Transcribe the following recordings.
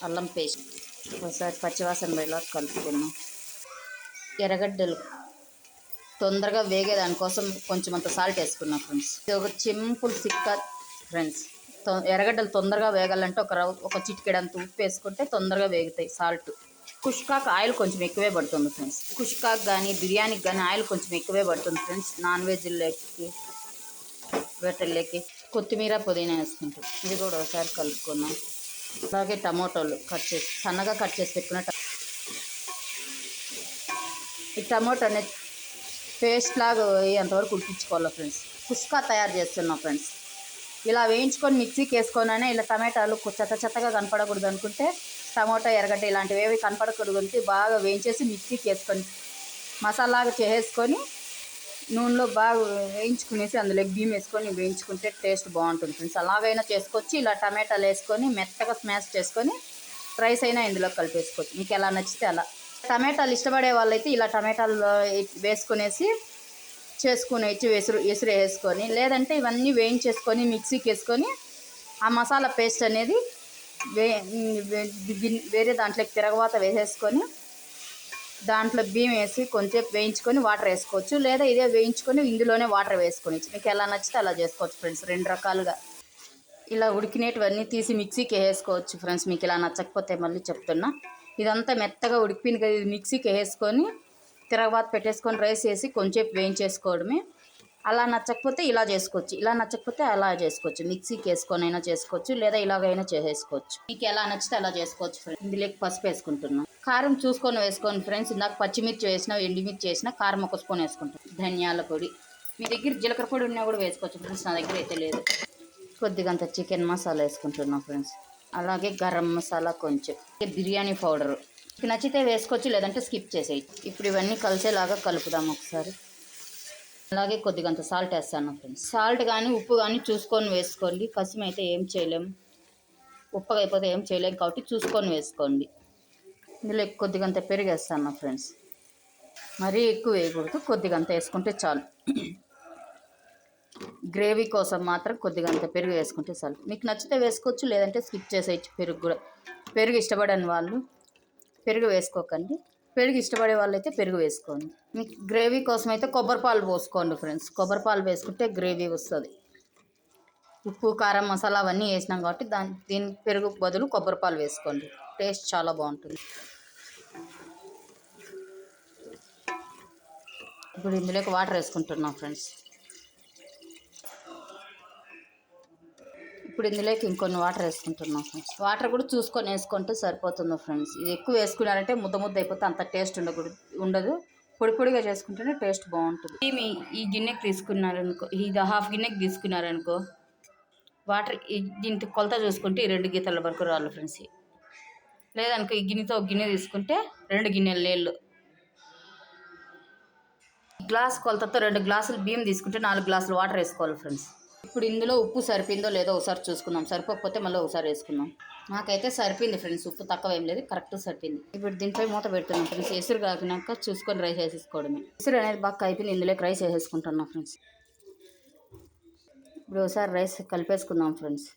అల్లం పేస్ట్ ఒకసారి పచ్చివాసన పోయేలా కలుపుకున్నాం. ఎర్రగడ్డలు తొందరగా వేగే దానికోసం కొంచెం అంత సాల్ట్ వేసుకున్నాం ఫ్రెండ్స్. ఇది ఒక సింపుల్ సిక్క ఫ్రెండ్స్. ఎర్రగడ్డలు తొందరగా వేగాలంటే ఒక చిటికెడంత ఉప్పు వేసుకుంటే తొందరగా వేగుతాయి. సాల్ట్ కుష్కాకు ఆయిల్ కొంచెం ఎక్కువే పడుతుంది ఫ్రెండ్స్. కుష్కాకు కానీ బిర్యానీకి కానీ ఆయిల్ కొంచెం ఎక్కువే పడుతుంది ఫ్రెండ్స్. నాన్ వెజ్లోకి వీటిల్లోకి కొత్తిమీర పుదీనా వేసుకుంటాం. ఇది కూడా ఒకసారి కలుపుకున్నాం. అలాగే టమోటాలు సన్నగా కట్ చేసి పెట్టుకున్న ఈ టమోటా అనేది పేస్ట్ లాగా అంతవరకు ఉడికించుకోవాలి ఫ్రెండ్స్. కుష్కా తయారు చేస్తున్నాం ఫ్రెండ్స్. ఇలా వేయించుకొని మిక్సీకి వేసుకొనైనా ఇలా టమాటాలు చెత్తగా కనపడకూడదు అనుకుంటే టమోటా ఎర్రగడ్డ ఇలాంటివి ఏవి కనపడకూడదు అంటే బాగా వేయించేసి మిక్సీకి వేసుకొని మసాలాగా చేసేసుకొని నూనెలో బాగా వేయించుకునేసి అందులో బియ్యం వేసుకొని వేయించుకుంటే టేస్ట్ బాగుంటుంది ఫ్రెండ్స్. అలాగైనా చేసుకోవచ్చు. ఇలా టమాటాలు వేసుకొని మెత్తగా స్మాష్ చేసుకొని రైస్ అయినా ఇందులో కలిపేసుకోవచ్చు. మీకు ఎలా నచ్చితే అలా. టమాటాలు ఇష్టపడే వాళ్ళైతే ఇలా టమాటాలు వేసుకునేసి చేసుకునేసి ఎసురు వేసుకొని, లేదంటే ఇవన్నీ వేయించేసుకొని మిక్సీకి వేసుకొని ఆ మసాలా పేస్ట్ అనేది వేరే దాంట్లోకి తిరగవాత వేసేసుకొని దాంట్లో బియ్యం వేసి కొంచెం వేయించుకొని వాటర్ వేసుకోవచ్చు. లేదా ఇదే వేయించుకొని ఇందులోనే వాటర్ వేసుకోవచ్చు. మీకు ఎలా నచ్చితే అలా చేసుకోవచ్చు ఫ్రెండ్స్. రెండు రకాలుగా ఇలా ఉడికినేటివన్నీ తీసి మిక్సీకి వేసుకోవచ్చు ఫ్రెండ్స్. మీకు ఇలా నచ్చకపోతే మళ్ళీ చెప్తున్నా. ఇదంతా మెత్తగా ఉడికిపోయింది కదా, ఇది మిక్సీకి వేసుకొని తిరగబాత పెట్టేసుకొని రైస్ వేసి కొంచెం వేయించేసుకోవడమే. అలా నచ్చకపోతే ఇలా చేసుకోవచ్చు, ఇలా నచ్చకపోతే అలా చేసుకోవచ్చు. మిక్సీకి వేసుకొని అయినా చేసుకోవచ్చు, లేదా ఇలాగైనా చేసేసుకోవచ్చు. మీకు ఎలా నచ్చితే అలా చేసుకోవచ్చు ఫ్రెండ్స్. ఇందులోకి పసుపు వేసుకుంటున్నాం. కారం చూసుకొని వేసుకోండి ఫ్రెండ్స్. ఇందాక పచ్చిమిర్చి వేసినా ఎండుమిర్చి వేసినా కారం ఒక స్పూన్ వేసుకుంటాం. ధనియాల పొడి మీ దగ్గర జీలకర్ర పొడి ఉన్నా కూడా వేసుకోవచ్చు ఫ్రెండ్స్. నా దగ్గర అయితే లేదు. కొద్దిగా అంత చికెన్ మసాలా వేసుకుంటున్నాం ఫ్రెండ్స్. అలాగే గరం మసాలా కొంచెం, బిర్యానీ పౌడరు మీకు నచ్చితే వేసుకోవచ్చు, లేదంటే స్కిప్ చేసేయచ్చు. ఇప్పుడు ఇవన్నీ కలిసేలాగా కలుపుదాం ఒకసారి. అలాగే కొద్దిగా అంత సాల్ట్ వేస్తాను ఫ్రెండ్స్. సాల్ట్ కానీ ఉప్పు కానీ చూసుకొని వేసుకోండి. కసిమ అయితే ఏం చేయలేము, ఉప్పుగా అయిపోతే ఏం చేయలేము కాబట్టి చూసుకొని వేసుకోండి. ఇందులో కొద్దిగా అంత పెరుగు వేస్తాను ఫ్రెండ్స్. మరీ ఎక్కువ వేయకూడదు, కొద్దిగా అంత వేసుకుంటే చాలు. గ్రేవీ కోసం మాత్రం కొద్దిగా అంత పెరుగు వేసుకుంటే చాలు. మీకు నచ్చితే వేసుకోవచ్చు, లేదంటే స్కిప్ చేసేయచ్చు. పెరుగు కూడా పెరుగు ఇష్టపడని వాళ్ళు పెరుగు వేసుకోకండి. పెరుగు ఇష్టపడే వాళ్ళు అయితే పెరుగు వేసుకోండి. మీకు గ్రేవీ కోసం అయితే కొబ్బరి పాలు పోసుకోండి ఫ్రెండ్స్. కొబ్బరి పాలు వేసుకుంటే గ్రేవీ వస్తుంది. ఉప్పు కారం మసాలా అవన్నీ వేసినాం కాబట్టి దీని పెరుగు బదులు కొబ్బరి పాలు వేసుకోండి. టేస్ట్ చాలా బాగుంటుంది. ఇప్పుడు ఇందులోకి వాటర్ వేసుకుంటున్నాం ఫ్రెండ్స్. ఇప్పుడు ఇందులోకి ఇంకొన్ని వాటర్ వేసుకుంటున్నాం ఫ్రెండ్స్. వాటర్ కూడా చూసుకొని వేసుకుంటే సరిపోతుంది ఫ్రెండ్స్. ఇది ఎక్కువ వేసుకున్నారంటే ముద్ద అయిపోతే అంత టేస్ట్ ఉండదు. పొడి పొడిగా చేసుకుంటేనే టేస్ట్ బాగుంటుంది. ఈ గిన్నెకి తీసుకున్నారనుకో, ఇది హాఫ్ గిన్నెకి తీసుకున్నారనుకో, వాటర్ దీనికి కొలత చూసుకుంటే 2 గీతల వరకు రాళ్ళు ఫ్రెండ్స్. లేదనుకో ఈ గిన్నెతో ఒక గిన్నె తీసుకుంటే 2 గిన్నెల నీళ్ళు. గ్లాస్ కొలతతో 2 గ్లాసులు బియ్యం తీసుకుంటే 4 గ్లాసులు వాటర్ వేసుకోవాలి ఫ్రెండ్స్. ఇప్పుడు ఇందులో ఉప్పు సరిపోయిందో లేదో ఒకసారి చూసుకుందాం. సరిపోకపోతే మళ్ళీ ఒకసారి వేసుకుందాం. నాకైతే సరిపోయింది ఫ్రెండ్స్. ఉప్పు తక్కువ ఏం లేదు, కరెక్ట్ సరిపోయింది. ఇప్పుడు దీనిపై మూత పెడుతున్నాం ఫ్రెండ్స్. ఎసురు కాకినాక చూసుకొని రైస్ వేసేసుకోవడమే. ఎసురు అనేది బాగా అయిపోయింది. ఇందులోకి రైస్ వేసేసుకుంటున్నాం ఫ్రెండ్స్. ఇప్పుడు ఒకసారి రైస్ కలిపేసుకుందాం ఫ్రెండ్స్.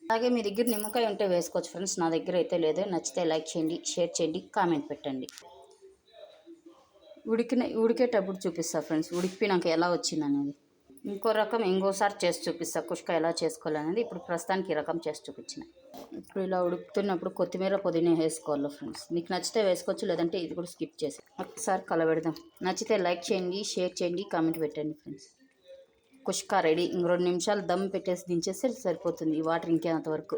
అలాగే మీ దగ్గర నిమ్మకాయ ఉంటే వేసుకోవచ్చు ఫ్రెండ్స్. నా దగ్గర అయితే లేదు. నచ్చితే లైక్ చేయండి, షేర్ చేయండి, కామెంట్ పెట్టండి. ఉడికేటప్పుడు చూపిస్తా ఫ్రెండ్స్, ఉడికిపోయినాక ఎలా వచ్చింది అనేది. ఇంకోసారి చేసి చూపిస్తా కుష్కా ఎలా చేసుకోవాలనేది. ఇప్పుడు ప్రస్తుతానికి ఈ రకం చేసి చూపించిన. ఇప్పుడు ఇలా ఉడుకుతున్నప్పుడు కొత్తిమీర పుదీనా వేసుకోవాలి ఫ్రెండ్స్. మీకు నచ్చితే వేసుకోవచ్చు, లేదంటే ఇది కూడా స్కిప్ చేసి ఒకసారి కలబెడదాం. నచ్చితే లైక్ చేయండి, షేర్ చేయండి, కామెంట్ పెట్టండి ఫ్రెండ్స్. కుష్కా రెడీ. ఇంక 2 నిమిషాలు దమ్ పెట్టేసి దించేస్తే సరిపోతుంది. ఈ వాటర్ ఇంకేంతవరకు